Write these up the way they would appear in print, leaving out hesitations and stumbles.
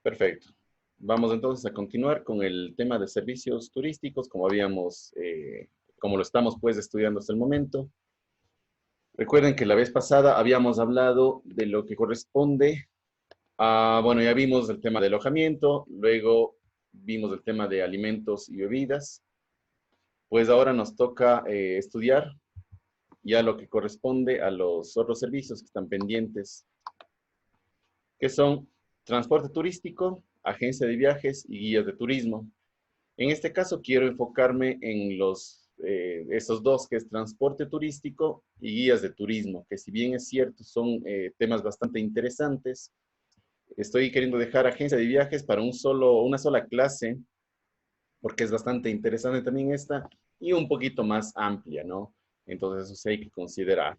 Perfecto. Vamos entonces a continuar con el tema de servicios turísticos, como lo estamos pues estudiando hasta el momento. Recuerden que la vez pasada habíamos hablado de lo que corresponde a, bueno, ya vimos el tema de alojamiento, luego vimos el tema de alimentos y bebidas. Pues ahora nos toca estudiar ya lo que corresponde a los otros servicios que están pendientes, que son transporte turístico, agencia de viajes y guías de turismo. En este caso quiero enfocarme en estos dos, que es transporte turístico y guías de turismo, que si bien es cierto, son temas bastante interesantes. Estoy queriendo dejar agencia de viajes para una sola clase, porque es bastante interesante también esta, y un poquito más amplia, ¿no? Entonces eso sí hay que considerar.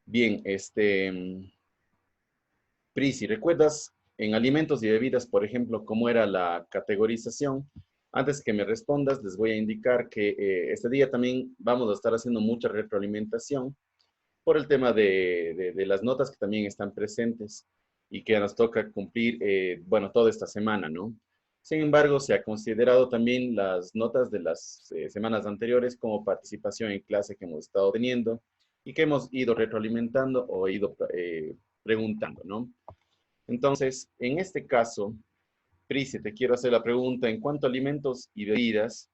Bien, Prisi, ¿recuerdas en alimentos y bebidas, por ejemplo, cómo era la categorización? Antes que me respondas, les voy a indicar que este día también vamos a estar haciendo mucha retroalimentación por el tema de las notas que también están presentes y que nos toca cumplir, bueno, toda esta semana, ¿no? Sin embargo, se ha considerado también las notas de las semanas anteriores como participación en clase que hemos estado teniendo y que hemos ido retroalimentando o ido preguntando, ¿no? Entonces, en este caso, Prisi, te quiero hacer la pregunta en cuanto a alimentos y bebidas,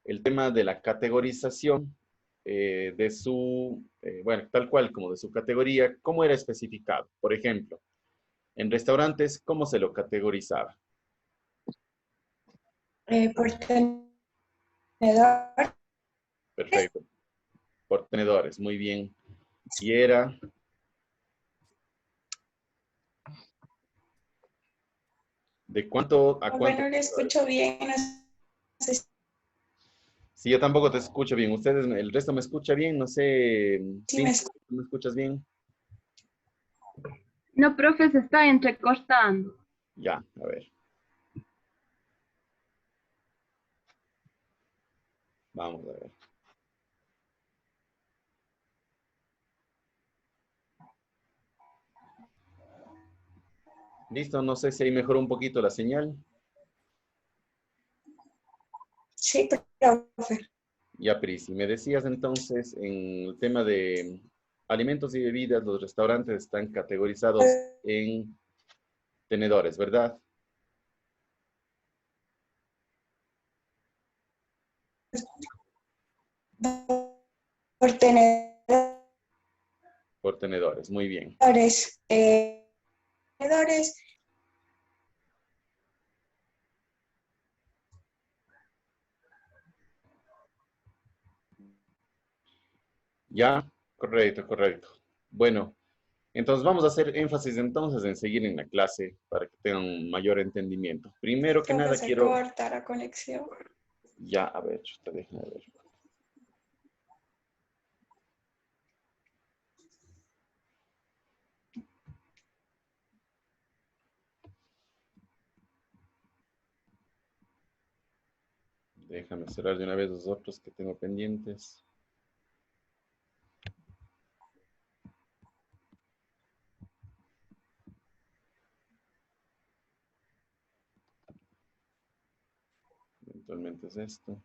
el tema de la categorización bueno, tal cual como de su categoría, ¿cómo era especificado? Por ejemplo, en restaurantes, ¿cómo se lo categorizaba? Por tenedor. Perfecto. Por tenedores, muy bien. Y era, ¿de cuánto a cuánto? Bueno, le escucho bien. No sé Si yo tampoco te escucho bien, ustedes, el resto me escucha bien, no sé, si me Prince, escucha. ¿tú me escuchas bien? No, profe, se está entrecortando. Ya, a ver, vamos a ver. Listo, no sé si ahí mejoró un poquito la señal. Sí, profe. Ya, Prisi, me decías entonces en el tema de alimentos y bebidas, los restaurantes están categorizados en tenedores, ¿verdad? Por tenedores. Por tenedores, muy bien. Tenedores. Ya, correcto, correcto. Bueno, entonces vamos a hacer énfasis entonces en seguir en la clase para que tengan un mayor entendimiento. Primero que Profe, nada se quiero, corta la conexión. ya, a ver, déjenme ver. Déjame cerrar de una vez los otros que tengo pendientes. Eventualmente es esto.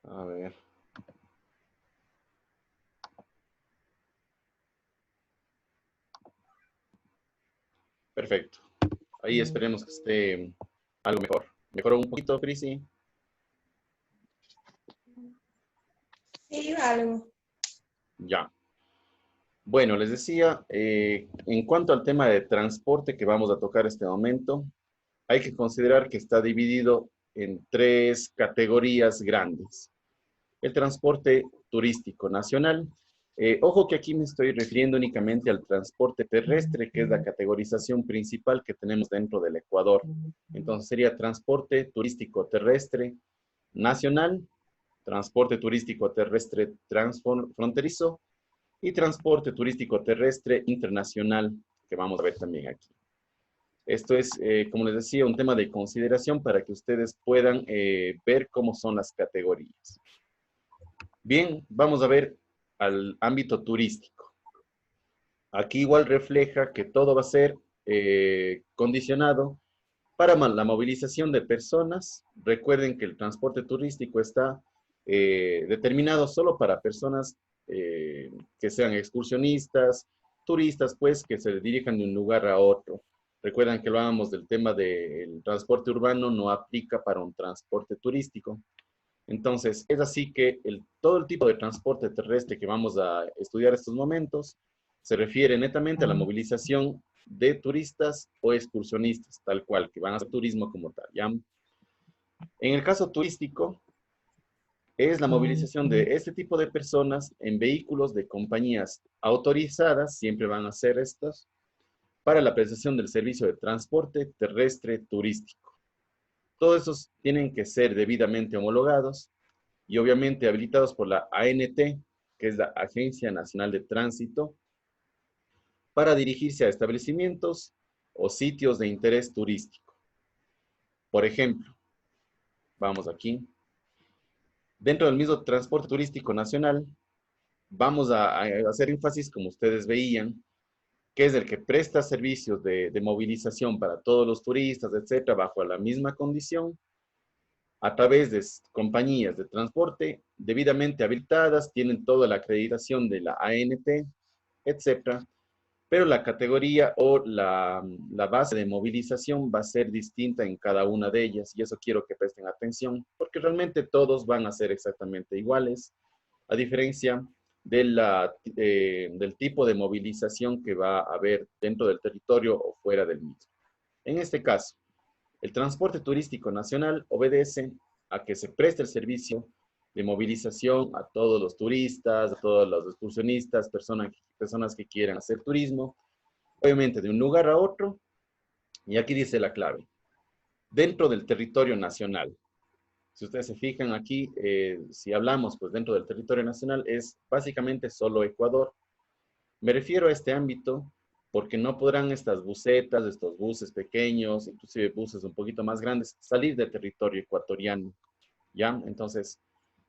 A ver. Perfecto. Ahí esperemos que esté algo mejor. ¿Mejoró un poquito, Prisi? Sí, algo. Ya. Bueno, les decía, en cuanto al tema de transporte que vamos a tocar este momento, hay que considerar que está dividido en tres categorías grandes. El transporte turístico nacional. Ojo que aquí me estoy refiriendo únicamente al transporte terrestre, que es la categorización principal que tenemos dentro del Ecuador. Entonces sería transporte turístico terrestre nacional, transporte turístico terrestre transfronterizo y transporte turístico terrestre internacional, que vamos a ver también aquí. Esto es, como les decía, un tema de consideración para que ustedes puedan ver cómo son las categorías. Bien, vamos a ver al ámbito turístico. Aquí igual refleja que todo va a ser condicionado para la movilización de personas. Recuerden que el transporte turístico está determinado solo para personas que sean excursionistas, turistas, pues, que se dirijan de un lugar a otro. Recuerdan que hablábamos del tema del transporte urbano, no aplica para un transporte turístico. Entonces, es así que todo el tipo de transporte terrestre que vamos a estudiar estos momentos se refiere netamente a la movilización de turistas o excursionistas, tal cual, que van a hacer turismo como tal, ¿ya? En el caso turístico, es la movilización de este tipo de personas en vehículos de compañías autorizadas, siempre van a ser estas, para la prestación del servicio de transporte terrestre turístico. Todos esos tienen que ser debidamente homologados y obviamente habilitados por la ANT, que es la Agencia Nacional de Tránsito, para dirigirse a establecimientos o sitios de interés turístico. Por ejemplo, vamos aquí. Dentro del mismo transporte turístico nacional, vamos a hacer énfasis, como ustedes veían, que es el que presta servicios de movilización para todos los turistas, etcétera, bajo la misma condición, a través de compañías de transporte debidamente habilitadas, tienen toda la acreditación de la ANT, etcétera, pero la categoría o la base de movilización va a ser distinta en cada una de ellas, y eso quiero que presten atención, porque realmente todos van a ser exactamente iguales, a diferencia del tipo de movilización que va a haber dentro del territorio o fuera del mismo. En este caso, el transporte turístico nacional obedece a que se preste el servicio de movilización a todos los turistas, a todos los excursionistas, personas que quieran hacer turismo, obviamente de un lugar a otro, y aquí dice la clave, dentro del territorio nacional. Si ustedes se fijan aquí, si hablamos pues dentro del territorio nacional, es básicamente solo Ecuador. Me refiero a este ámbito porque no podrán estas busetas, estos buses pequeños, inclusive buses un poquito más grandes, salir del territorio ecuatoriano, ¿ya? Entonces,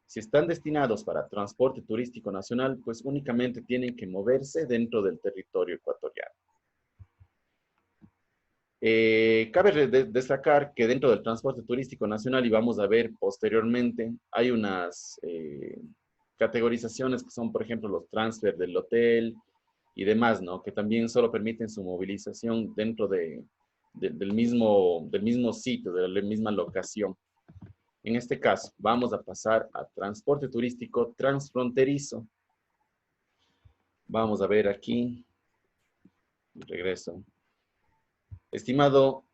si están destinados para transporte turístico nacional, pues únicamente tienen que moverse dentro del territorio ecuatoriano. Cabe destacar que dentro del transporte turístico nacional, y vamos a ver posteriormente, hay unas categorizaciones que son, por ejemplo, los transfer del hotel y demás, ¿no? Que también solo permiten su movilización dentro del mismo sitio, de la misma locación. En este caso, vamos a pasar a transporte turístico transfronterizo. Vamos a ver aquí. Regreso. Estimado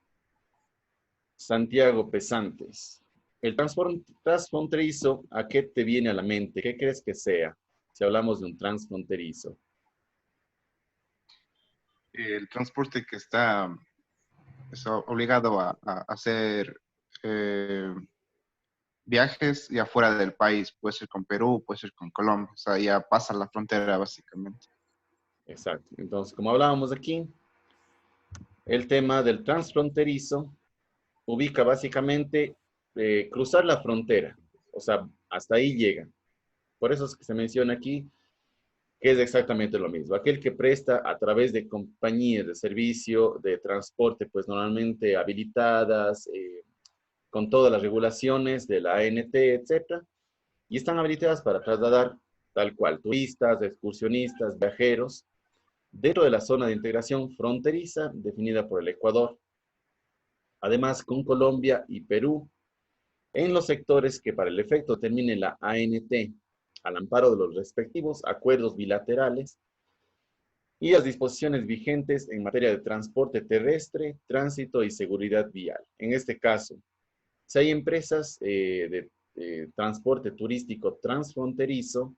Santiago Pesantes, el transporte transfronterizo, ¿a qué te viene a la mente? ¿Qué crees que sea si hablamos de un transfronterizo? El transporte que está obligado a hacer viajes ya fuera del país, puede ser con Perú, puede ser con Colombia, o sea, ya pasa la frontera básicamente. Exacto. Entonces, como hablábamos aquí, el tema del transfronterizo ubica básicamente cruzar la frontera, o sea, hasta ahí llega. Por eso es que se menciona aquí que es exactamente lo mismo. Aquel que presta a través de compañías de servicio de transporte, pues normalmente habilitadas, con todas las regulaciones de la ANT, etcétera, y están habilitadas para trasladar tal cual turistas, excursionistas, viajeros, dentro de la zona de integración fronteriza definida por el Ecuador, además con Colombia y Perú, en los sectores que para el efecto termine la ANT, al amparo de los respectivos acuerdos bilaterales, y las disposiciones vigentes en materia de transporte terrestre, tránsito y seguridad vial. En este caso, si hay empresas de transporte turístico transfronterizo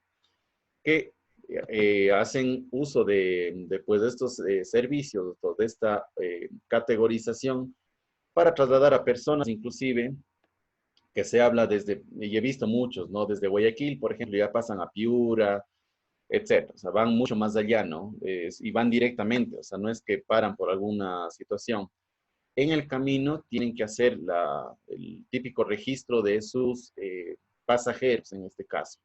que hacen uso pues, de estos servicios, de esta categorización para trasladar a personas, inclusive, que se habla desde, y he visto muchos, ¿no? Desde Guayaquil, por ejemplo, ya pasan a Piura, etcétera. O sea, van mucho más allá, ¿no? Y van directamente, o sea, no es que paran por alguna situación. En el camino tienen que hacer el típico registro de sus pasajeros, en este caso.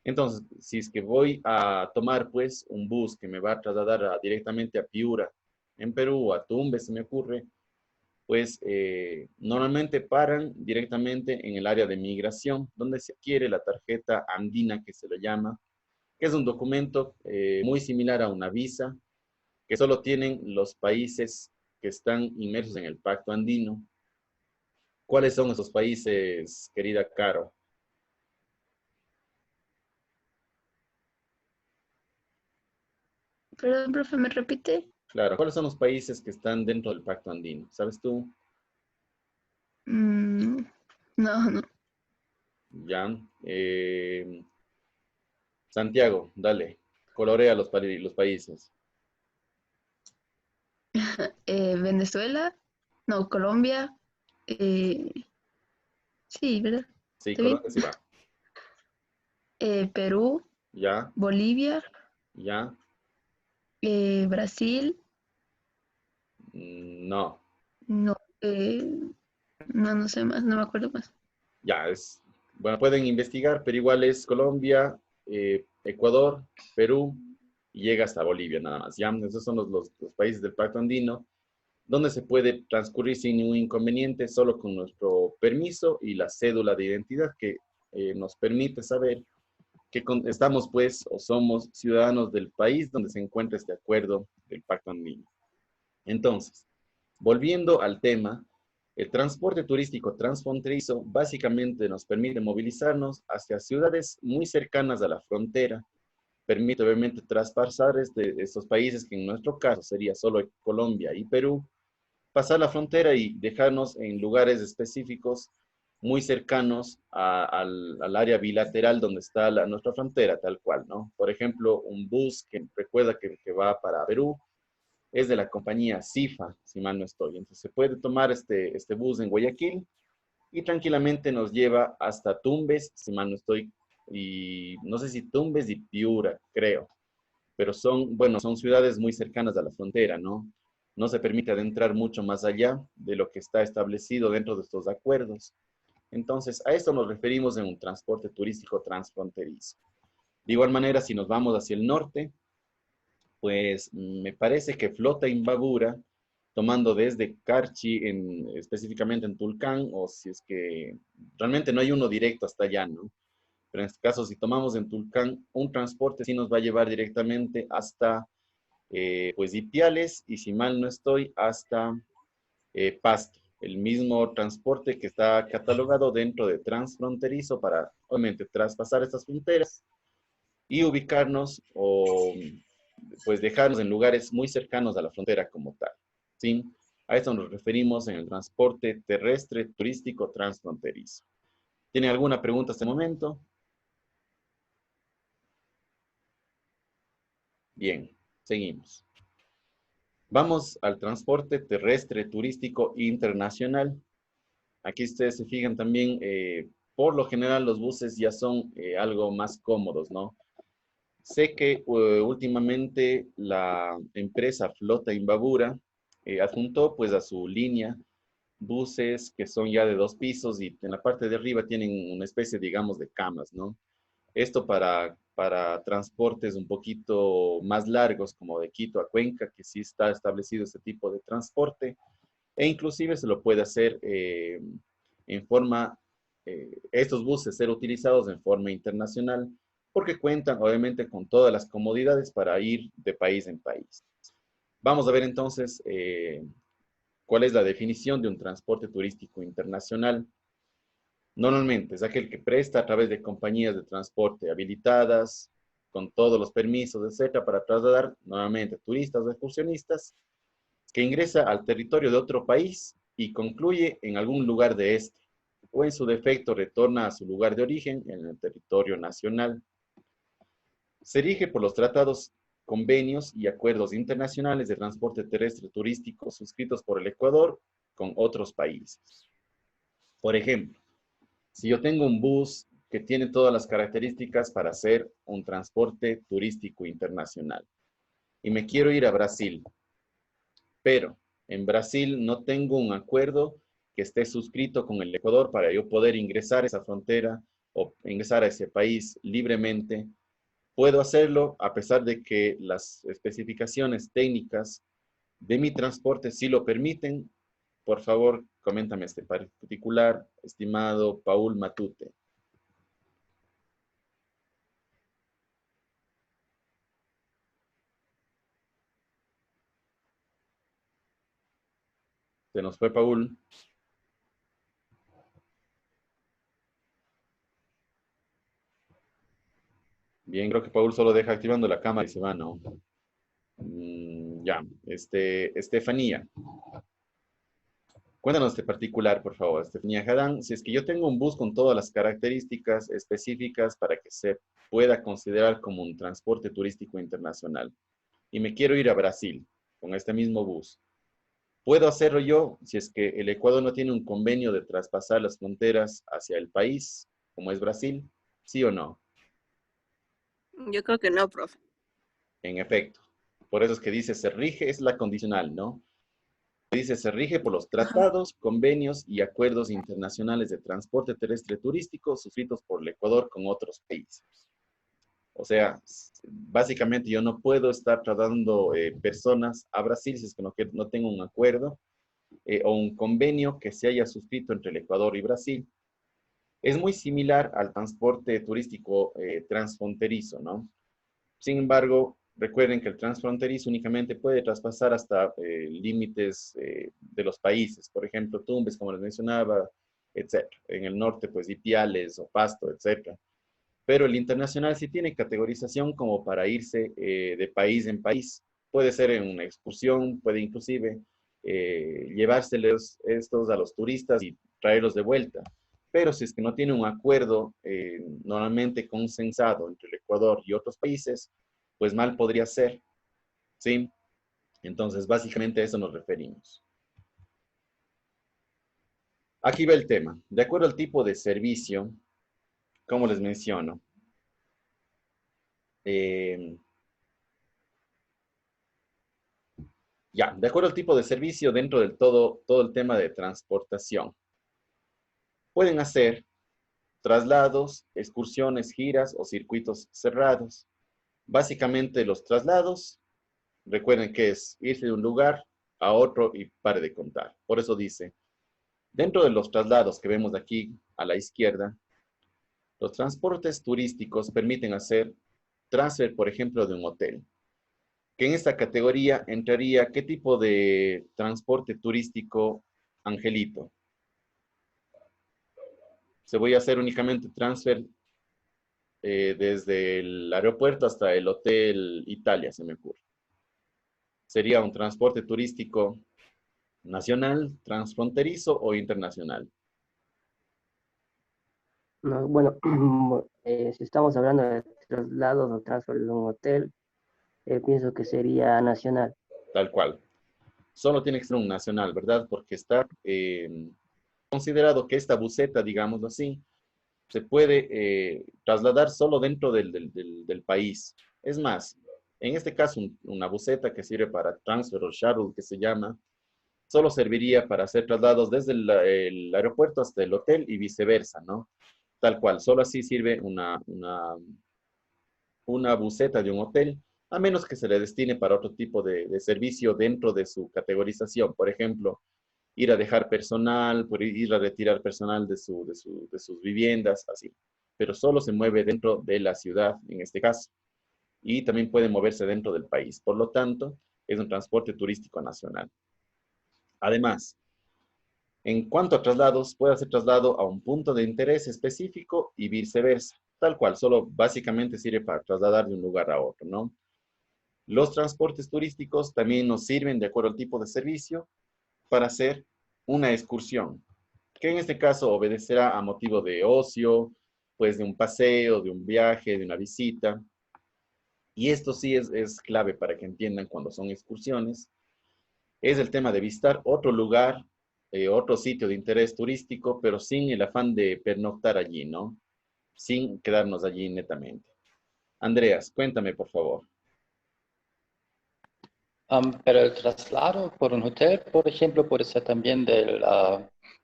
Entonces, si es que voy a tomar, pues, un bus que me va a trasladar directamente a Piura, en Perú, o a Tumbes, se me ocurre, pues normalmente paran directamente en el área de migración, donde se adquiere la tarjeta andina, que se le llama, que es un documento muy similar a una visa, que solo tienen los países que están inmersos en el Pacto Andino. ¿Cuáles son esos países, querida Caro? Perdón, profe, ¿me repite? Claro, ¿cuáles son los países que están dentro del Pacto Andino? ¿Sabes tú? Mm, no, no. Ya. Santiago, dale. Colorea los países. Venezuela, no, Colombia, eh, sí, ¿verdad? Sí, ¿Está bien? Colombia sí va. Perú, Ya, Bolivia, ya. Brasil, No. no, no, no sé más, no me acuerdo más. Ya, bueno, pueden investigar, pero igual es Colombia, Ecuador, Perú, y llega hasta Bolivia nada más. Ya, esos son los países del Pacto Andino, donde se puede transcurrir sin ningún inconveniente, solo con nuestro permiso y la cédula de identidad que nos permite saber que estamos, pues, o somos ciudadanos del país donde se encuentra este acuerdo del Pacto Andino. Entonces, volviendo al tema, el transporte turístico transfronterizo básicamente nos permite movilizarnos hacia ciudades muy cercanas a la frontera, permite obviamente traspasar estos países que en nuestro caso sería solo Colombia y Perú, pasar la frontera y dejarnos en lugares específicos muy cercanos al área bilateral donde está nuestra frontera, tal cual, ¿no? Por ejemplo, un bus que recuerda que va para Perú, es de la compañía CIFA, si mal no estoy. Entonces se puede tomar este bus en Guayaquil y tranquilamente nos lleva hasta Tumbes, si mal no estoy, y no sé si Tumbes y Piura, creo, pero bueno, son ciudades muy cercanas a la frontera, ¿no? No se permite adentrar mucho más allá de lo que está establecido dentro de estos acuerdos. Entonces, a esto nos referimos en un transporte turístico transfronterizo. De igual manera, si nos vamos hacia el norte, pues me parece que Flota Imbabura, tomando desde Carchi, específicamente en Tulcán, o si es que realmente no hay uno directo hasta allá, ¿no? Pero en este caso, si tomamos en Tulcán, un transporte sí nos va a llevar directamente hasta, pues, Ipiales, y si mal no estoy, hasta Pasto. El mismo transporte que está catalogado dentro de transfronterizo para, obviamente, traspasar estas fronteras y ubicarnos o pues dejarnos en lugares muy cercanos a la frontera como tal. ¿Sí? A esto nos referimos en el transporte terrestre turístico transfronterizo. ¿Tiene alguna pregunta hasta el momento? Bien, seguimos. Vamos al transporte terrestre turístico internacional. Aquí ustedes se fijan también, por lo general los buses ya son algo más cómodos, ¿no? Sé que últimamente la empresa Flota Imbabura adjuntó pues a su línea buses que son ya de 2 pisos y en la parte de arriba tienen una especie, digamos, de camas, ¿no? Esto para transportes un poquito más largos, como de Quito a Cuenca, que sí está establecido este tipo de transporte, e inclusive se lo puede hacer en forma, estos buses ser utilizados en forma internacional, porque cuentan obviamente con todas las comodidades para ir de país en país. Vamos a ver entonces cuál es la definición de un transporte turístico internacional. Normalmente es aquel que presta a través de compañías de transporte habilitadas, con todos los permisos, etcétera, para trasladar nuevamente turistas o excursionistas, que ingresa al territorio de otro país y concluye en algún lugar de este, o en su defecto retorna a su lugar de origen en el territorio nacional. Se rige por los tratados, convenios y acuerdos internacionales de transporte terrestre turístico suscritos por el Ecuador con otros países. Por ejemplo, si yo tengo un bus que tiene todas las características para hacer un transporte turístico internacional y me quiero ir a Brasil, pero en Brasil no tengo un acuerdo que esté suscrito con el Ecuador para yo poder ingresar a esa frontera o ingresar a ese país libremente, puedo hacerlo a pesar de que las especificaciones técnicas de mi transporte sí lo permiten. Por favor, coméntame este particular, estimado Paul Matute. Se nos fue Paul. Bien, creo que Paul solo deja activando la cámara y se va, ¿no? Ya, Estefanía. Cuéntanos este particular, por favor, Estefanía Jadán. Si es que yo tengo un bus con todas las características específicas para que se pueda considerar como un transporte turístico internacional y me quiero ir a Brasil con este mismo bus, ¿puedo hacerlo yo si es que el Ecuador no tiene un convenio de traspasar las fronteras hacia el país, como es Brasil? ¿Sí o no? Yo creo que no, profe. En efecto. Por eso es que dice se rige, es la condicional, ¿no? Dice se rige por los tratados, convenios y acuerdos internacionales de transporte terrestre turístico suscritos por el Ecuador con otros países. O sea, básicamente yo no puedo estar trasladando personas a Brasil si es que no tengo un acuerdo o un convenio que se haya suscrito entre el Ecuador y Brasil. Es muy similar al transporte turístico transfronterizo, ¿no? Sin embargo, recuerden que el transfronterizo únicamente puede traspasar hasta límites de los países. Por ejemplo, Tumbes, como les mencionaba, etc. En el norte, pues, Ipiales o Pasto, etc. Pero el internacional sí tiene categorización como para irse de país en país. Puede ser en una excursión, puede inclusive llevárselos estos a los turistas y traerlos de vuelta. Pero si es que no tiene un acuerdo normalmente consensado entre el Ecuador y otros países, pues mal podría ser, ¿sí? Entonces, básicamente a eso nos referimos. Aquí va el tema. De acuerdo al tipo de servicio, como les menciono, ya, de acuerdo al tipo de servicio dentro del todo el tema de transportación. Pueden hacer traslados, excursiones, giras o circuitos cerrados. Básicamente los traslados, recuerden que es irse de un lugar a otro y pare de contar. Por eso dice, dentro de los traslados que vemos aquí a la izquierda, los transportes turísticos permiten hacer transfer, por ejemplo, de un hotel. Que en esta categoría entraría, ¿qué tipo de transporte turístico, Angelito? Se voy a hacer únicamente transfer desde el aeropuerto hasta el Hotel Italia, se me ocurre. ¿Sería un transporte turístico nacional, transfronterizo o internacional? No, bueno, si estamos hablando de traslados o transfer de un hotel, pienso que sería nacional. Tal cual. Solo tiene que ser un nacional, ¿verdad? Porque está considerado que esta buseta, digámoslo así, se puede trasladar solo dentro del país. Es más, en este caso, una buseta que sirve para transfer o shuttle, que se llama, solo serviría para hacer traslados desde el aeropuerto hasta el hotel y viceversa, ¿no? Tal cual, solo así sirve una buseta de un hotel, a menos que se le destine para otro tipo de servicio dentro de su categorización. Por ejemplo, ir a dejar personal, por ir a retirar personal de sus viviendas, así. Pero solo se mueve dentro de la ciudad, en este caso. Y también puede moverse dentro del país. Por lo tanto, es un transporte turístico nacional. Además, en cuanto a traslados, puede hacer traslado a un punto de interés específico y viceversa. tal cual, solo básicamente sirve para trasladar de un lugar a otro, ¿no? Los transportes turísticos también nos sirven, de acuerdo al tipo de servicio, para hacer una excursión, que en este caso obedecerá a motivo de ocio, pues de un paseo, de un viaje, de una visita. Y esto sí es clave para que entiendan cuando son excursiones. Es el tema de visitar otro lugar, otro sitio de interés turístico, pero sin el afán de pernoctar allí, ¿no? Sin quedarnos allí netamente. Andreas, cuéntame, por favor. Pero el traslado por un hotel, por ejemplo, puede ser también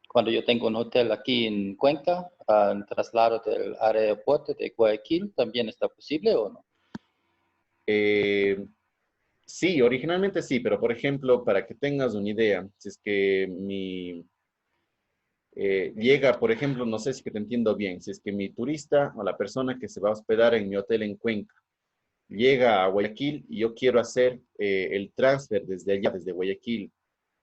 cuando yo tengo un hotel aquí en Cuenca, el traslado del aeropuerto de Guayaquil, ¿también está posible o no? Sí, originalmente sí, pero por ejemplo, para que tengas una idea, si es que llega, por ejemplo, no sé si que te entiendo bien, si es que mi turista o la persona que se va a hospedar en mi hotel en Cuenca llega a Guayaquil y yo quiero hacer el transfer desde allá, desde Guayaquil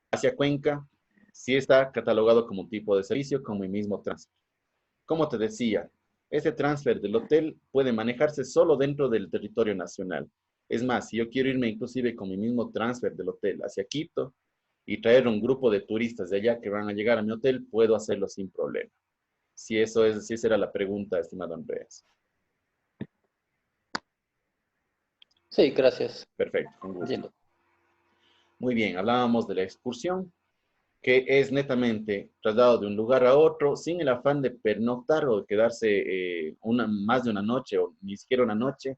hacia Cuenca, sí está catalogado como un tipo de servicio, como el mismo transfer. Como te decía, este transfer del hotel puede manejarse solo dentro del territorio nacional. Es más, si yo quiero irme inclusive con mi mismo transfer del hotel hacia Quito y traer un grupo de turistas de allá que van a llegar a mi hotel, puedo hacerlo sin problema. Si esa era la pregunta, estimado Andreas. Sí, gracias. Perfecto, con gusto. Entiendo. Muy bien, hablábamos de la excursión, que es netamente traslado de un lugar a otro sin el afán de pernoctar o de quedarse más de una noche o ni siquiera una noche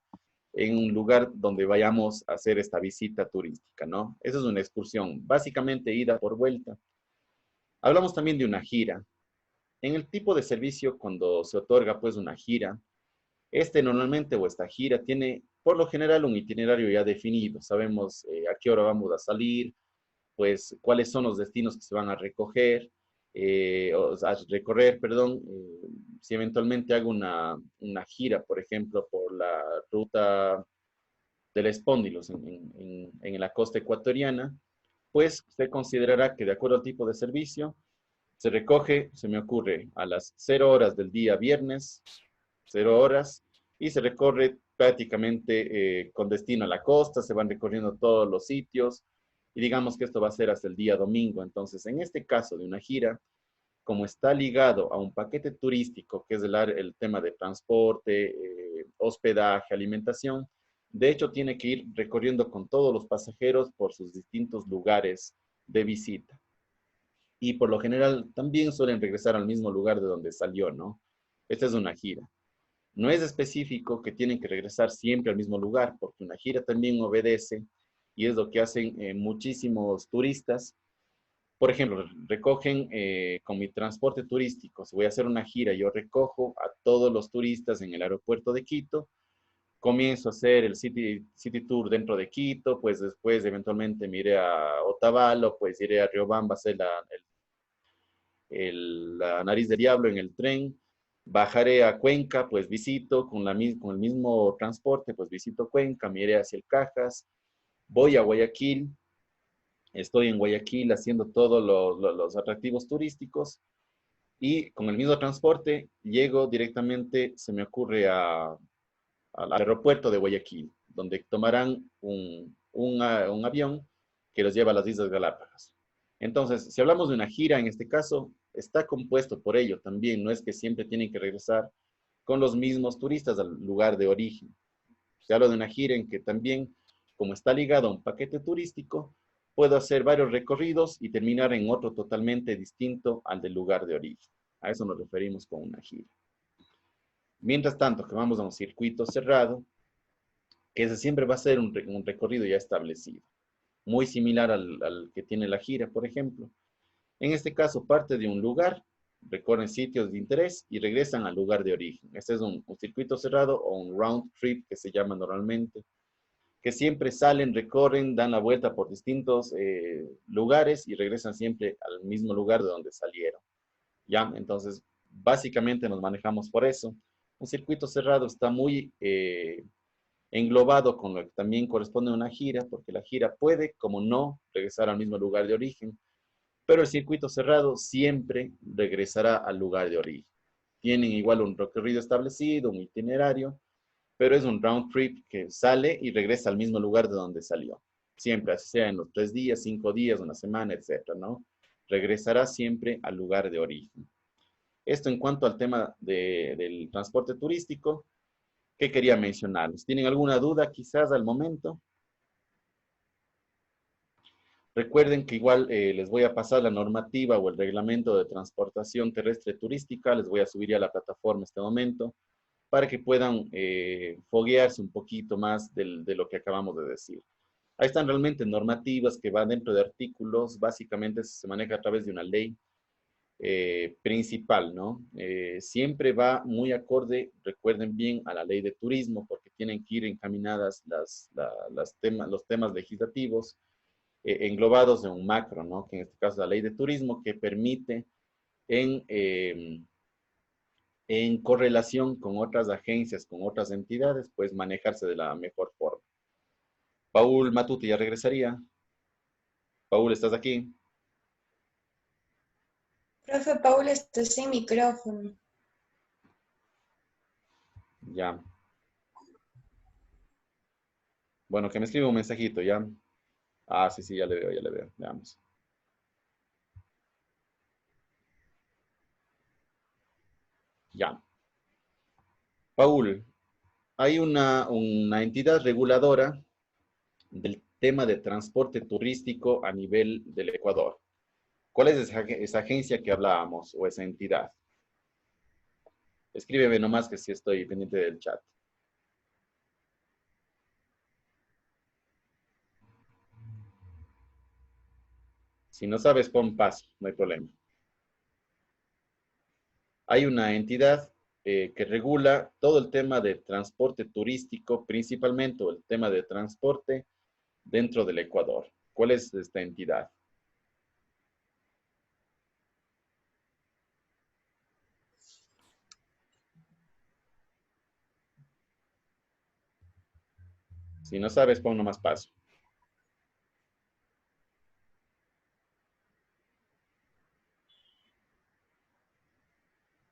en un lugar donde vayamos a hacer esta visita turística, ¿no? Esa es una excursión, básicamente ida por vuelta. Hablamos también de una gira. En el tipo de servicio, cuando se otorga pues una gira, normalmente o esta gira tiene por lo general un itinerario ya definido. Sabemos a qué hora vamos a salir, pues cuáles son los destinos que se van a recoger, a recorrer, perdón. Si eventualmente hago una gira, por ejemplo, por la ruta del Espóndilos en la costa ecuatoriana, pues se considerará que de acuerdo al tipo de servicio, se recoge, se me ocurre, a las 0 horas del día viernes, 0 horas, y se recorre prácticamente con destino a la costa, se van recorriendo todos los sitios, y digamos que esto va a ser hasta el día domingo. Entonces, en este caso de una gira, como está ligado a un paquete turístico, que es el tema de transporte, hospedaje, alimentación, de hecho tiene que ir recorriendo con todos los pasajeros por sus distintos lugares de visita. Y por lo general también suelen regresar al mismo lugar de donde salió, ¿no? Esta es una gira. No es específico que tienen que regresar siempre al mismo lugar, porque una gira también obedece, y es lo que hacen muchísimos turistas. Por ejemplo, recogen con mi transporte turístico, si voy a hacer una gira, yo recojo a todos los turistas en el aeropuerto de Quito, comienzo a hacer el city tour dentro de Quito, pues después eventualmente me iré a Otavalo, pues iré a Riobamba a hacer la nariz del diablo en el tren, bajaré a Cuenca, pues visito con el mismo transporte, pues visito Cuenca, me iré hacia el Cajas, voy a Guayaquil, estoy en Guayaquil haciendo todos los atractivos turísticos y con el mismo transporte llego directamente, se me ocurre, al aeropuerto de Guayaquil, donde tomarán un avión que los lleva a las Islas Galápagos. Entonces, si hablamos de una gira, en este caso, está compuesto por ello también, no es que siempre tienen que regresar con los mismos turistas al lugar de origen. Se habla de una gira en que también, como está ligado a un paquete turístico, puedo hacer varios recorridos y terminar en otro totalmente distinto al del lugar de origen. A eso nos referimos con una gira. Mientras tanto, que vamos a un circuito cerrado, que ese siempre va a ser un recorrido ya establecido, muy similar al que tiene la gira, por ejemplo. En este caso, parte de un lugar, recorren sitios de interés y regresan al lugar de origen. Este es un circuito cerrado o un round trip que se llama normalmente, que siempre salen, recorren, dan la vuelta por distintos lugares y regresan siempre al mismo lugar de donde salieron. ¿Ya? Entonces, básicamente nos manejamos por eso. Un circuito cerrado está muy englobado con lo que también corresponde a una gira, porque la gira puede, como no, regresar al mismo lugar de origen, pero el circuito cerrado siempre regresará al lugar de origen. tienen igual un recorrido establecido, un itinerario, pero es un round trip que sale y regresa al mismo lugar de donde salió. Siempre, así sea en los 3 días, 5 días, una semana, etcétera, ¿no? Regresará siempre al lugar de origen. Esto en cuanto al tema del transporte turístico, ¿qué quería mencionarles? ¿Tienen alguna duda quizás al momento? Recuerden que igual les voy a pasar la normativa o el reglamento de transportación terrestre turística, les voy a subir a la plataforma en este momento, para que puedan foguearse un poquito más de lo que acabamos de decir. Ahí están realmente normativas que van dentro de artículos, básicamente se maneja a través de una ley principal, ¿no? Siempre va muy acorde, recuerden bien, a la ley de turismo, porque tienen que ir encaminadas los temas legislativos englobados en un macro, ¿no? Que en este caso es la ley de turismo, que permite en correlación con otras agencias, con otras entidades, pues manejarse de la mejor forma. Paul Matute, ¿ya regresaría? Paul, ¿estás aquí? Profe Paul está sin micrófono. Ya. Bueno, que me escriba un mensajito, ¿ya? Ah, sí, sí, ya le veo, ya le veo. Veamos. Ya. Paul, hay una entidad reguladora del tema de transporte turístico a nivel del Ecuador. ¿Cuál es esa agencia que hablábamos o esa entidad? Escríbeme nomás que sí estoy pendiente del chat. Si no sabes, pon paso, no hay problema. Hay una entidad que regula todo el tema de transporte turístico, principalmente el tema de transporte dentro del Ecuador. ¿Cuál es esta entidad? Si no sabes, pon nomás paso.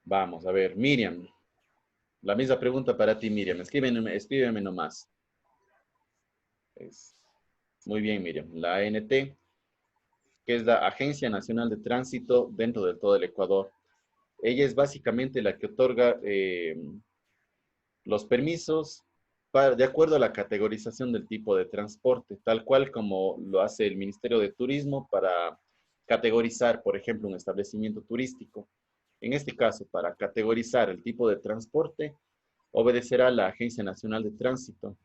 Vamos, a ver, Miriam. La misma pregunta para ti, Miriam. Escríbeme nomás. Muy bien, Miriam. La ANT, que es la Agencia Nacional de Tránsito dentro de todo el Ecuador. Ella es básicamente la que otorga los permisos de acuerdo a la categorización del tipo de transporte, tal cual como lo hace el Ministerio de Turismo para categorizar, por ejemplo, un establecimiento turístico. En este caso, para categorizar el tipo de transporte, obedecerá la Agencia Nacional de Tránsito,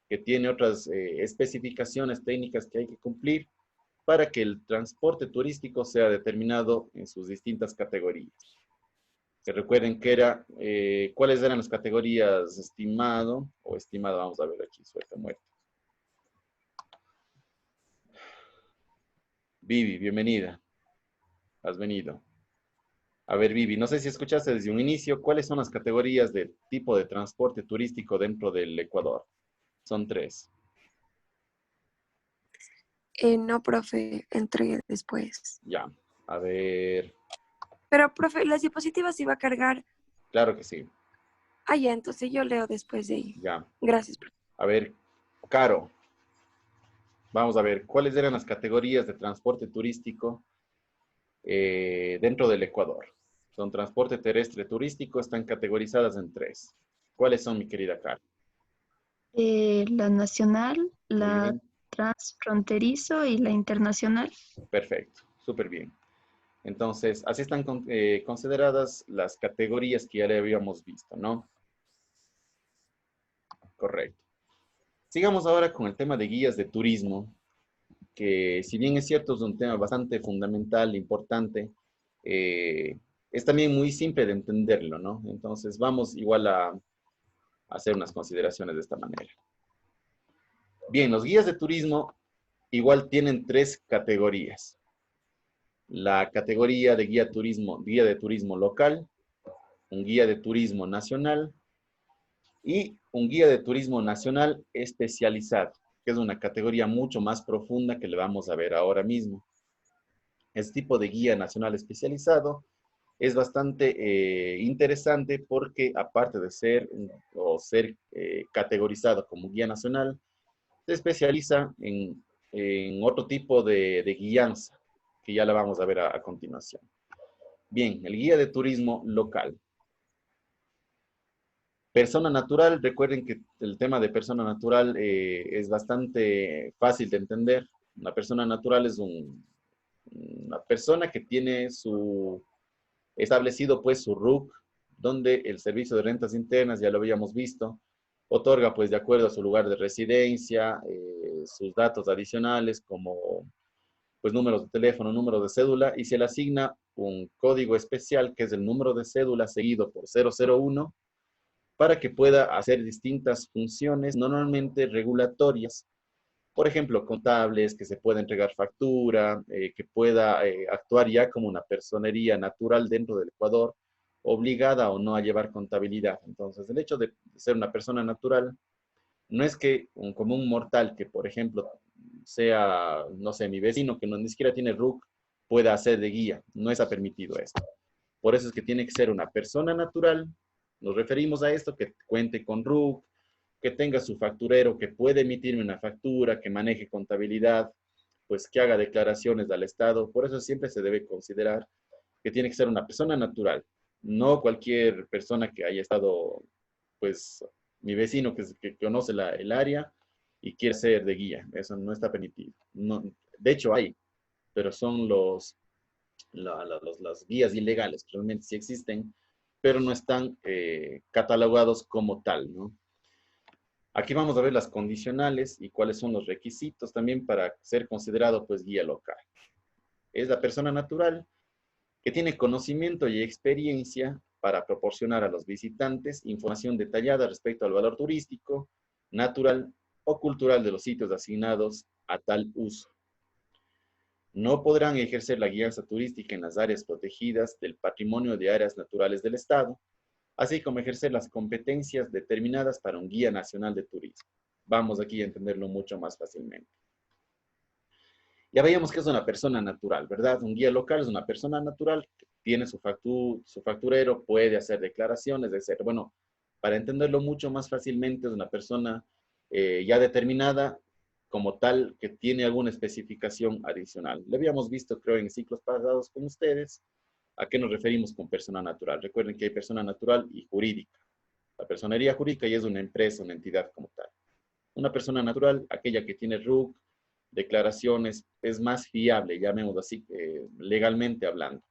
que tiene otras especificaciones técnicas que hay que cumplir para que el transporte turístico sea determinado en sus distintas categorías. Que recuerden que ¿cuáles eran las categorías estimado o estimado? Vamos a ver aquí, suelta muerta. Vivi, bienvenida. Has venido. A ver, Vivi, no sé si escuchaste desde un inicio, ¿cuáles son las categorías de tipo de transporte turístico dentro del Ecuador? Son 3. No, profe, entré después. Ya, a ver. Pero, profe, las diapositivas iba a cargar. Claro que sí. Ah, ya, entonces yo leo después de ahí. Ya. Gracias, profe. A ver, Caro. Vamos a ver, ¿cuáles eran las categorías de transporte turístico dentro del Ecuador? Son transporte terrestre turístico, están categorizadas en 3. ¿Cuáles son, mi querida Caro? La nacional, Muy la bien. transfronterizo y la internacional. Perfecto, súper bien. Entonces, así están consideradas las categorías que ya le habíamos visto, ¿no? Correcto. Sigamos ahora con el tema de guías de turismo, que si bien es cierto es un tema bastante fundamental, importante, es también muy simple de entenderlo, ¿no? Entonces, vamos igual a hacer unas consideraciones de esta manera. Bien, los guías de turismo igual tienen 3 categorías. La categoría de guía de turismo local, un guía de turismo nacional y un guía de turismo nacional especializado, que es una categoría mucho más profunda que le vamos a ver ahora mismo. Este tipo de guía nacional especializado es bastante interesante porque aparte de ser categorizado como guía nacional, se especializa en otro tipo de guianza, que ya la vamos a ver a continuación. Bien, el guía de turismo local. Persona natural, recuerden que el tema de persona natural es bastante fácil de entender. Una persona natural es una persona que tiene establecido pues su RUC, donde el servicio de rentas internas, ya lo habíamos visto, otorga pues de acuerdo a su lugar de residencia, sus datos adicionales como pues números de teléfono, número de cédula, y se le asigna un código especial que es el número de cédula seguido por 001 para que pueda hacer distintas funciones, normalmente regulatorias, por ejemplo, contables, que se pueda entregar factura, que pueda actuar ya como una personería natural dentro del Ecuador, obligada o no a llevar contabilidad. Entonces, el hecho de ser una persona natural no es que un común mortal que, por ejemplo, sea, no sé, mi vecino que ni siquiera tiene RUC, pueda hacer de guía. No está permitido esto. Por eso es que tiene que ser una persona natural. Nos referimos a esto, que cuente con RUC, que tenga su facturero, que puede emitirme una factura, que maneje contabilidad, pues que haga declaraciones al Estado. Por eso siempre se debe considerar que tiene que ser una persona natural, no cualquier persona que haya estado, pues, mi vecino que conoce el área y quiere ser de guía. Eso no está permitido. No, de hecho hay, pero son las guías ilegales, que realmente sí existen, pero no están catalogados como tal, ¿no? Aquí vamos a ver las condicionales y cuáles son los requisitos también para ser considerado pues guía local. Es la persona natural que tiene conocimiento y experiencia para proporcionar a los visitantes información detallada respecto al valor turístico, natural o cultural de los sitios asignados a tal uso. No podrán ejercer la guianza turística en las áreas protegidas del patrimonio de áreas naturales del Estado, así como ejercer las competencias determinadas para un guía nacional de turismo. Vamos aquí a entenderlo mucho más fácilmente. Ya veíamos que es una persona natural, ¿verdad? Un guía local es una persona natural que tiene su facturero, puede hacer declaraciones, etc. Bueno, para entenderlo mucho más fácilmente, es una persona ya determinada como tal que tiene alguna especificación adicional. Lo habíamos visto, creo, en ciclos pasados con ustedes. ¿A qué nos referimos con persona natural? Recuerden que hay persona natural y jurídica. La personería jurídica ya es una empresa, una entidad como tal. Una persona natural, aquella que tiene RUC, declaraciones, es más fiable, llamémoslo así, legalmente hablando.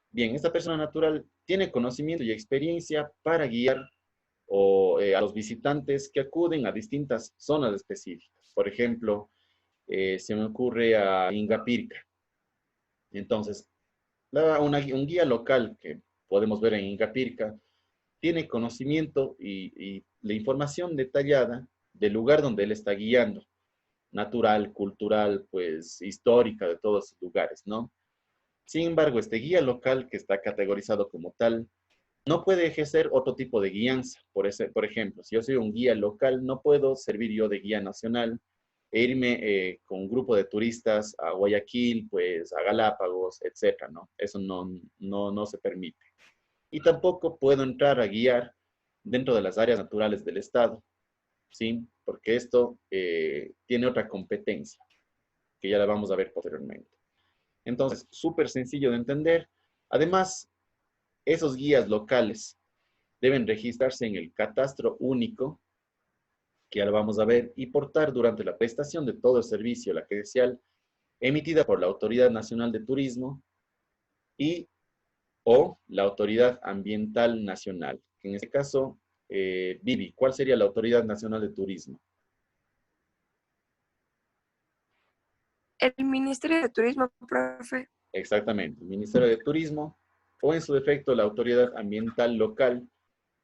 Bien, esta persona natural tiene conocimiento y experiencia para guiar a los visitantes que acuden a distintas zonas específicas. Por ejemplo, se me ocurre a Ingapirca. Entonces, un guía local que podemos ver en Ingapirca tiene conocimiento y la información detallada del lugar donde él está guiando, natural, cultural, pues histórica de todos los lugares, ¿no? Sin embargo, este guía local que está categorizado como tal, no puede ejercer otro tipo de guianza. Por ejemplo, si yo soy un guía local, no puedo servir yo de guía nacional e irme con un grupo de turistas a Guayaquil, pues a Galápagos, etcétera, ¿no? Eso no se permite. Y tampoco puedo entrar a guiar dentro de las áreas naturales del Estado, ¿sí? Porque esto tiene otra competencia, que ya la vamos a ver posteriormente. Entonces, súper sencillo de entender. Además, esos guías locales deben registrarse en el catastro único, que ya lo vamos a ver, y portar durante la prestación de todo el servicio la credencial emitida por la Autoridad Nacional de Turismo o la Autoridad Ambiental Nacional. En este caso, Vivi, ¿cuál sería la Autoridad Nacional de Turismo? El Ministerio de Turismo, profe. Exactamente, el Ministerio de Turismo o en su defecto la Autoridad Ambiental Local,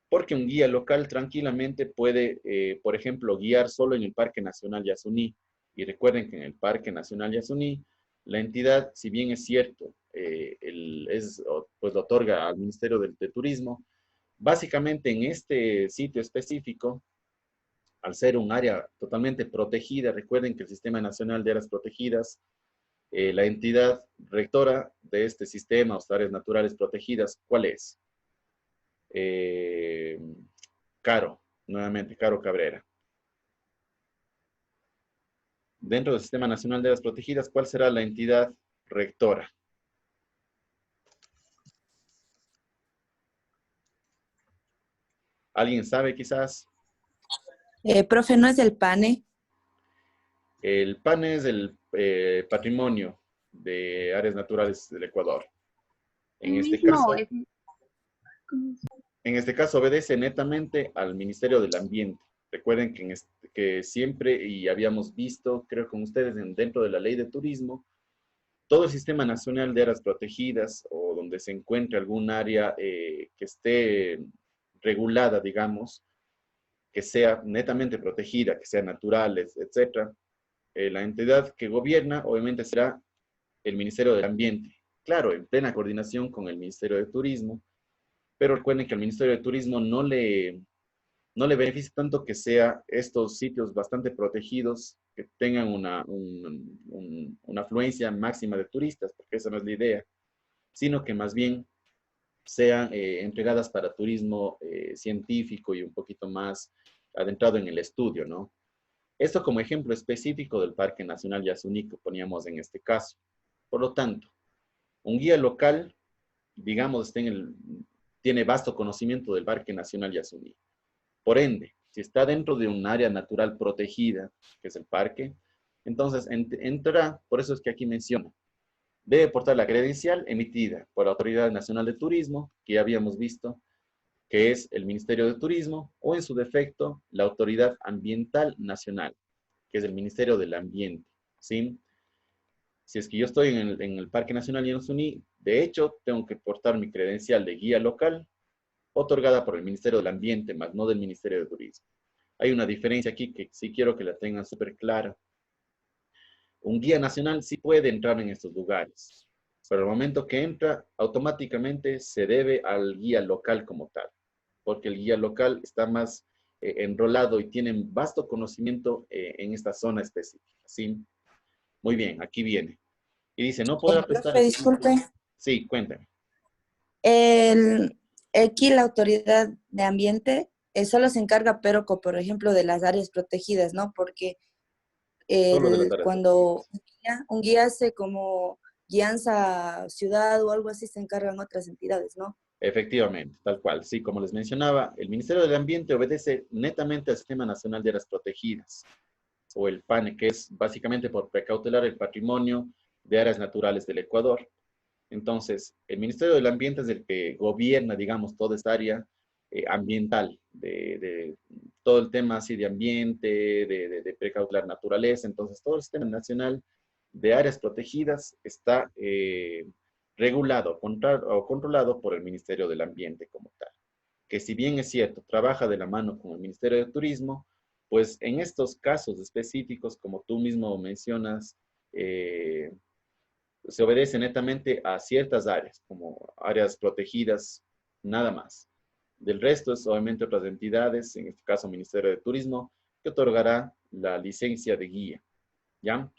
porque un guía local tranquilamente puede, por ejemplo, guiar solo en el Parque Nacional Yasuní. Y recuerden que en el Parque Nacional Yasuní, la entidad, si bien es cierto, pues lo otorga al Ministerio de Turismo, básicamente en este sitio específico, al ser un área totalmente protegida, recuerden que el Sistema Nacional de Áreas Protegidas La entidad rectora de este sistema, o áreas naturales protegidas, ¿cuál es? Caro, nuevamente, Caro Cabrera. Dentro del Sistema Nacional de Áreas Protegidas, ¿cuál será la entidad rectora? ¿Alguien sabe quizás? Profe, ¿no es del PANE? El PANE es el patrimonio de áreas naturales del Ecuador. En este caso, en este caso obedece netamente al Ministerio del Ambiente. Recuerden que siempre, y habíamos visto, creo con ustedes, dentro de la Ley de Turismo, todo el Sistema Nacional de Áreas Protegidas, o donde se encuentre algún área que esté regulada, digamos, que sea netamente protegida, que sea naturales, etc., la entidad que gobierna, obviamente, será el Ministerio del Ambiente. Claro, en plena coordinación con el Ministerio de Turismo, pero recuerden que al Ministerio de Turismo no le beneficia tanto que sea estos sitios bastante protegidos, que tengan una afluencia máxima de turistas, porque esa no es la idea, sino que más bien sean entregadas para turismo científico y un poquito más adentrado en el estudio, ¿no? Esto como ejemplo específico del Parque Nacional Yasuní que poníamos en este caso. Por lo tanto, un guía local, digamos, tiene vasto conocimiento del Parque Nacional Yasuní. Por ende, si está dentro de un área natural protegida, que es el parque, entonces entrará, por eso es que aquí menciona, debe portar la credencial emitida por la Autoridad Nacional de Turismo, que ya habíamos visto, que es el Ministerio de Turismo, o en su defecto, la Autoridad Ambiental Nacional, que es el Ministerio del Ambiente, ¿sí? Si es que yo estoy en el Parque Nacional Yasuní, de hecho, tengo que portar mi credencial de guía local, otorgada por el Ministerio del Ambiente, más no del Ministerio de Turismo. Hay una diferencia aquí que sí quiero que la tengan súper clara. Un guía nacional sí puede entrar en estos lugares, pero al momento que entra, automáticamente se debe al guía local como tal, porque el guía local está más enrolado y tiene vasto conocimiento en esta zona específica, ¿sí? Muy bien, aquí viene. Y dice, no podrá prestar... Profe, disculpe. Sí, cuéntame. Aquí la autoridad de ambiente solo se encarga, pero por ejemplo, de las áreas protegidas, ¿no? Porque Solo de las áreas cuando un guía hace como guianza ciudad o algo así, se encargan otras entidades, ¿no? Efectivamente, tal cual. Sí, como les mencionaba, el Ministerio del Ambiente obedece netamente al Sistema Nacional de Áreas Protegidas, o el PANE, que es básicamente por precautelar el patrimonio de áreas naturales del Ecuador. Entonces, el Ministerio del Ambiente es el que gobierna, digamos, toda esta área ambiental, de todo el tema así de ambiente, de precautelar naturaleza. Entonces, todo el Sistema Nacional de Áreas Protegidas está regulado o controlado por el Ministerio del Ambiente como tal. Que si bien es cierto, trabaja de la mano con el Ministerio de Turismo, pues en estos casos específicos, como tú mismo mencionas, se obedece netamente a ciertas áreas, como áreas protegidas, nada más. Del resto es obviamente otras entidades, en este caso Ministerio de Turismo, que otorgará la licencia de guía. ¿Ya?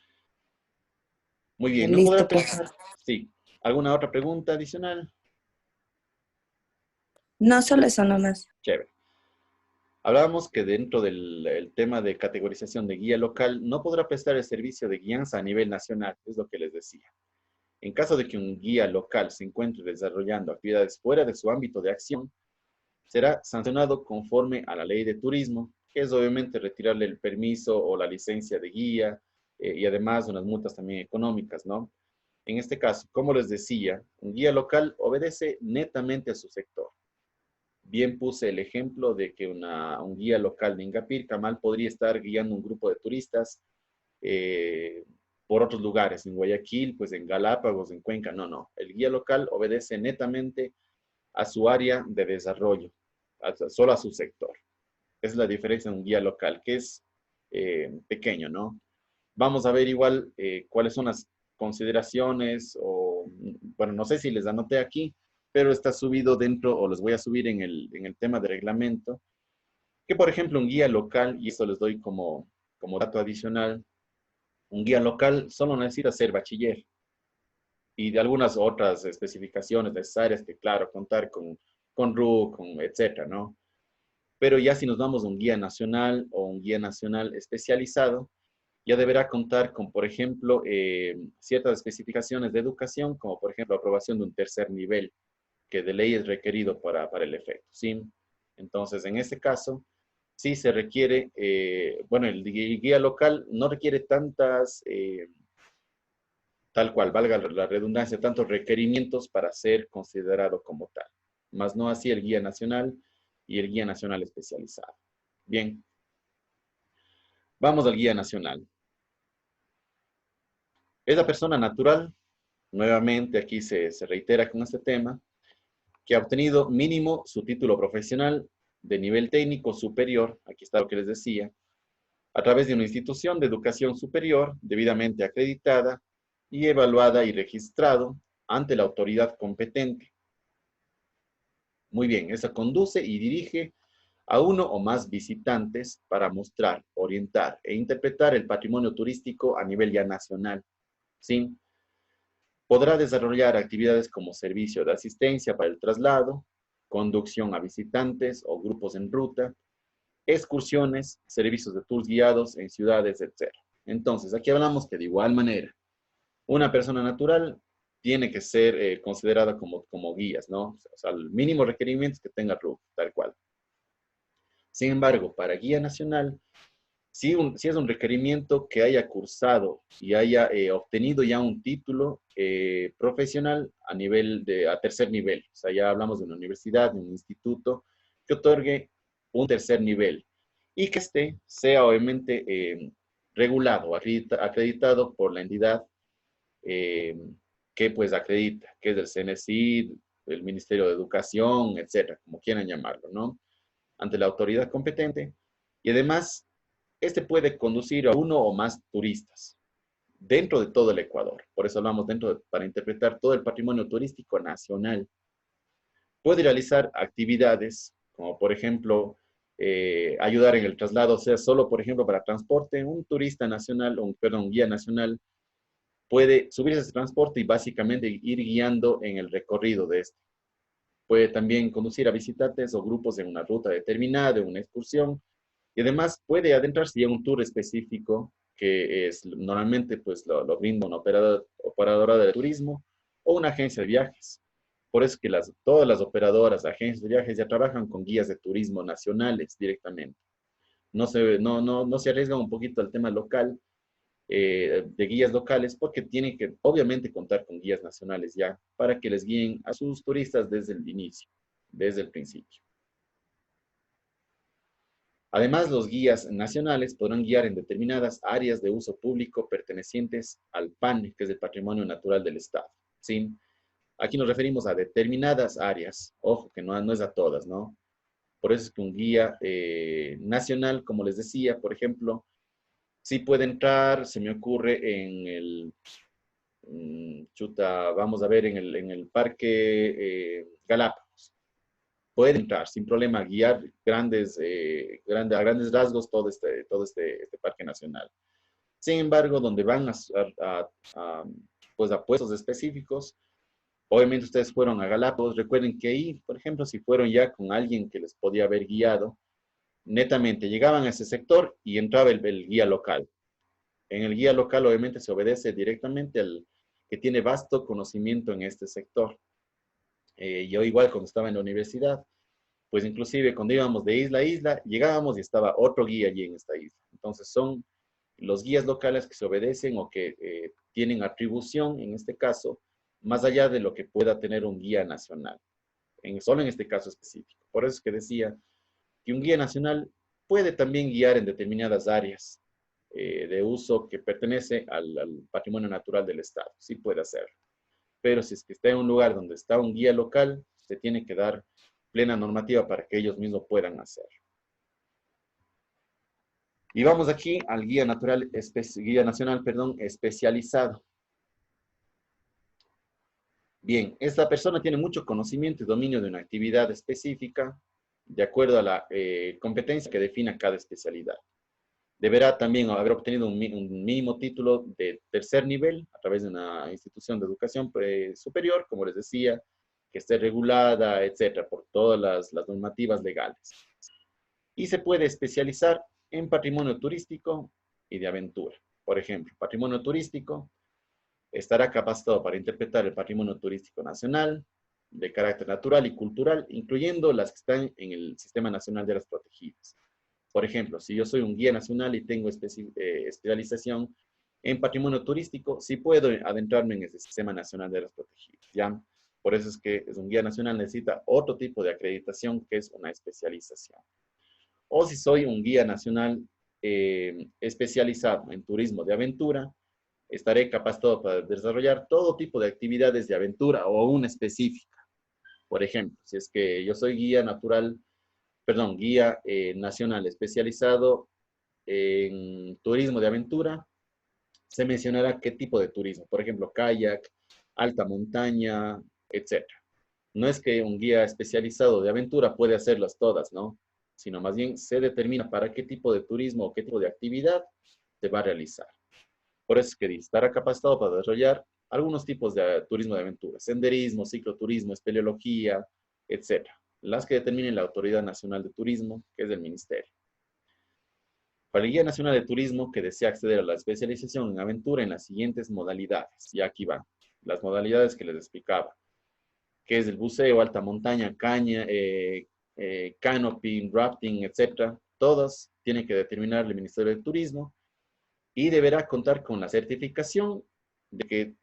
Muy bien. ¿No podrá prestar? Sí. ¿Alguna otra pregunta adicional? No, solo eso nomás. Chévere. Hablábamos que dentro del tema de categorización de guía local, no podrá prestar el servicio de guianza a nivel nacional, es lo que les decía. En caso de que un guía local se encuentre desarrollando actividades fuera de su ámbito de acción, será sancionado conforme a la ley de turismo, que es obviamente retirarle el permiso o la licencia de guía y además unas multas también económicas, ¿no? En este caso, como les decía, un guía local obedece netamente a su sector. Bien puse el ejemplo de que un guía local de Ingapirca mal podría estar guiando un grupo de turistas por otros lugares, en Guayaquil, pues en Galápagos, en Cuenca, no. El guía local obedece netamente a su área de desarrollo, solo a su sector. Esa es la diferencia de un guía local, que es pequeño, ¿no? Vamos a ver igual cuáles son las consideraciones, o, bueno, no sé si les anoté aquí, pero está subido dentro, o les voy a subir en el tema de reglamento, que por ejemplo un guía local, y esto les doy como dato adicional, Un guía local solo necesita ser bachiller y de algunas otras especificaciones necesarias que, claro, contar con RU, con etcétera, ¿no? Pero ya si nos vamos a un guía nacional o un guía nacional especializado, ya deberá contar con, por ejemplo, ciertas especificaciones de educación, como por ejemplo, aprobación de un tercer nivel, que de ley es requerido para el efecto, ¿sí? Entonces, en este caso, sí se requiere, bueno, el guía local no requiere tantas, tal cual, valga la redundancia, tantos requerimientos para ser considerado como tal, más no así el guía nacional y el guía nacional especializado. Bien, vamos al guía nacional. Es la persona natural, nuevamente aquí se reitera con este tema, que ha obtenido mínimo su título profesional de nivel técnico superior, aquí está lo que les decía, a través de una institución de educación superior debidamente acreditada y evaluada y registrado ante la autoridad competente. Muy bien, esa conduce y dirige a uno o más visitantes para mostrar, orientar e interpretar el patrimonio turístico a nivel ya nacional. ¿Sí? Podrá desarrollar actividades como servicio de asistencia para el traslado, conducción a visitantes o grupos en ruta, excursiones, servicios de tours guiados en ciudades, etc. Entonces, aquí hablamos que de igual manera, una persona natural tiene que ser considerada como guías, ¿no? O sea, el mínimo requerimiento es que tenga RUF, tal cual. Sin embargo, para guía nacional, si es un requerimiento que haya cursado y haya obtenido ya un título profesional a tercer nivel. O sea, ya hablamos de una universidad, de un instituto que otorgue un tercer nivel y que sea obviamente regulado, acreditado por la entidad que pues acredita, que es el CNSID, el Ministerio de Educación, etcétera, como quieran llamarlo, ¿no? Ante la autoridad competente. Y además, este puede conducir a uno o más turistas dentro de todo el Ecuador. Por eso hablamos para interpretar todo el patrimonio turístico nacional. Puede realizar actividades como, por ejemplo, ayudar en el traslado, o sea, solo, por ejemplo, para transporte, un turista nacional, un guía nacional, puede subirse a ese transporte y básicamente ir guiando en el recorrido de este. Puede también conducir a visitantes o grupos en una ruta determinada, en una excursión, y además puede adentrarse ya en un tour específico que es normalmente pues lo brinda una operadora de turismo o una agencia de viajes. Por eso que todas las operadoras, agencias de viajes ya trabajan con guías de turismo nacionales directamente. No se arriesgan un poquito al tema local, de guías locales, porque tienen que obviamente contar con guías nacionales ya para que les guíen a sus turistas desde el inicio, desde el principio. Además, los guías nacionales podrán guiar en determinadas áreas de uso público pertenecientes al PAN, que es el Patrimonio Natural del Estado. ¿Sí? Aquí nos referimos a determinadas áreas. Ojo, que no es a todas, ¿no? Por eso es que un guía nacional, como les decía, por ejemplo, sí puede entrar, se me ocurre, en el, vamos a ver, en el Parque Galápagos. Puede entrar sin problema, guiar a grandes rasgos todo este parque nacional. Sin embargo, donde van pues a puestos específicos, obviamente ustedes fueron a Galápagos, recuerden que ahí, por ejemplo, si fueron ya con alguien que les podía haber guiado, netamente llegaban a ese sector y entraba el guía local. En el guía local, obviamente, se obedece directamente al que tiene vasto conocimiento en este sector. Yo igual cuando estaba en la universidad, pues inclusive cuando íbamos de isla a isla, llegábamos y estaba otro guía allí en esta isla. Entonces son los guías locales que se obedecen o que tienen atribución, en este caso, más allá de lo que pueda tener un guía nacional, solo en este caso específico. Por eso es que decía que un guía nacional puede también guiar en determinadas áreas de uso que pertenece al patrimonio natural del Estado. Sí puede hacerlo. Pero si es que está en un lugar donde está un guía local, se tiene que dar plena normativa para que ellos mismos puedan hacerlo. Y vamos aquí al guía nacional especializado. Bien, esta persona tiene mucho conocimiento y dominio de una actividad específica de acuerdo a la competencia que defina cada especialidad. Deberá también haber obtenido un mínimo título de tercer nivel a través de una institución de educación superior, como les decía, que esté regulada, etcétera, por todas las normativas legales. Y se puede especializar en patrimonio turístico y de aventura. Por ejemplo, patrimonio turístico estará capacitado para interpretar el patrimonio turístico nacional, de carácter natural y cultural, incluyendo las que están en el Sistema Nacional de Áreas Protegidas. Por ejemplo, si yo soy un guía nacional y tengo especialización en patrimonio turístico, sí puedo adentrarme en ese Sistema Nacional de Áreas Protegidas, ¿ya? Por eso es que un guía nacional necesita otro tipo de acreditación, que es una especialización. O si soy un guía nacional especializado en turismo de aventura, estaré capacitado para desarrollar todo tipo de actividades de aventura o una específica. Por ejemplo, si es que yo soy guía nacional especializado en turismo de aventura, se mencionará qué tipo de turismo. Por ejemplo, kayak, alta montaña, etc. No es que un guía especializado de aventura puede hacerlas todas, ¿no? Sino más bien se determina para qué tipo de turismo o qué tipo de actividad se va a realizar. Por eso es que estará capacitado para desarrollar algunos tipos de turismo de aventura, senderismo, cicloturismo, espeleología, etc. Las que determine la Autoridad Nacional de Turismo, que es el Ministerio. Para el Guía Nacional de Turismo que desea acceder a la especialización en aventura en las siguientes modalidades, y aquí van, las modalidades que les explicaba, que es el buceo, alta montaña, canopy, rafting, etc. Todas tienen que determinar el Ministerio de Turismo y deberá contar con la certificación de que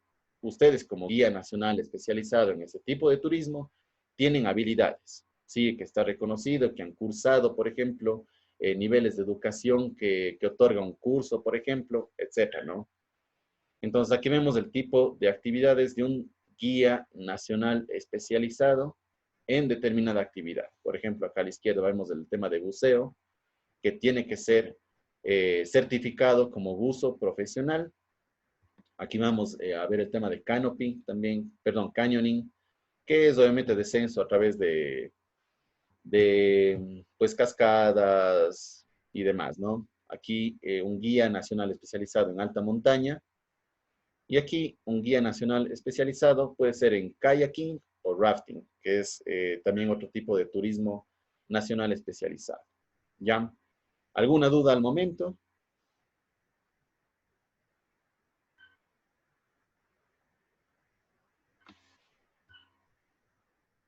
ustedes como guía nacional especializado en ese tipo de turismo tienen habilidades, ¿sí? Que está reconocido, que han cursado, por ejemplo, niveles de educación que otorga un curso, por ejemplo, etcétera, ¿no? Entonces aquí vemos el tipo de actividades de un guía nacional especializado en determinada actividad. Por ejemplo, acá a la izquierda vemos el tema de buceo, que tiene que ser certificado como buzo profesional. Aquí vamos a ver el tema de canopy, también, perdón, canyoning, que es obviamente descenso a través de pues cascadas y demás, ¿no? Aquí un guía nacional especializado en alta montaña y aquí un guía nacional especializado puede ser en kayaking o rafting, que es también otro tipo de turismo nacional especializado. ¿Ya? ¿Alguna duda al momento?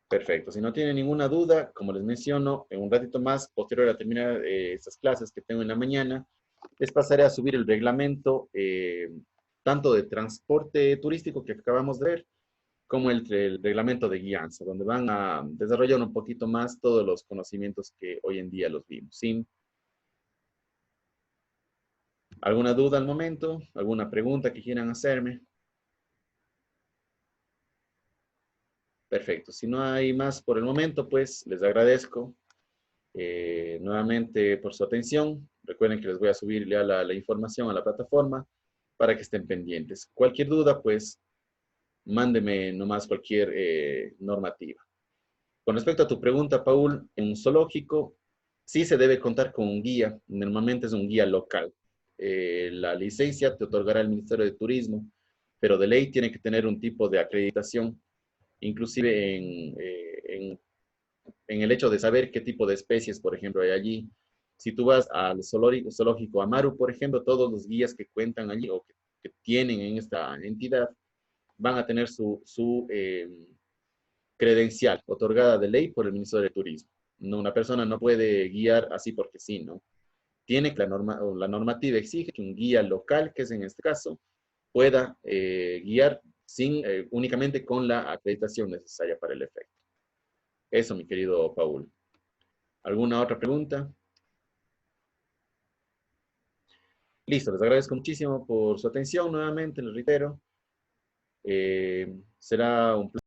Perfecto. Si no tienen ninguna duda, como les menciono, en un ratito más, posterior a terminar estas clases que tengo en la mañana, les pasaré a subir el reglamento tanto de transporte turístico que acabamos de ver, como el reglamento de guianza, donde van a desarrollar un poquito más todos los conocimientos que hoy en día los vimos. ¿Sí? ¿Alguna duda al momento? ¿Alguna pregunta que quieran hacerme? Perfecto. Si no hay más por el momento, pues les agradezco nuevamente por su atención. Recuerden que les voy a subir ya la información a la plataforma para que estén pendientes. Cualquier duda, pues mándeme nomás cualquier normativa. Con respecto a tu pregunta, Paul, en un zoológico sí se debe contar con un guía. Normalmente es un guía local. La licencia te otorgará el Ministerio de Turismo, pero de ley tiene que tener un tipo de acreditación, inclusive en el hecho de saber qué tipo de especies, por ejemplo, hay allí. Si tú vas al zoológico Amaru, por ejemplo, todos los guías que cuentan allí o que tienen en esta entidad van a tener su credencial otorgada de ley por el Ministerio de Turismo. No, una persona no puede guiar así porque sí, ¿no? Tiene que la normativa exige que un guía local, que es en este caso, pueda guiar únicamente con la acreditación necesaria para el efecto. Eso, mi querido Paul. ¿Alguna otra pregunta? Listo, les agradezco muchísimo por su atención nuevamente, les reitero. Será un placer.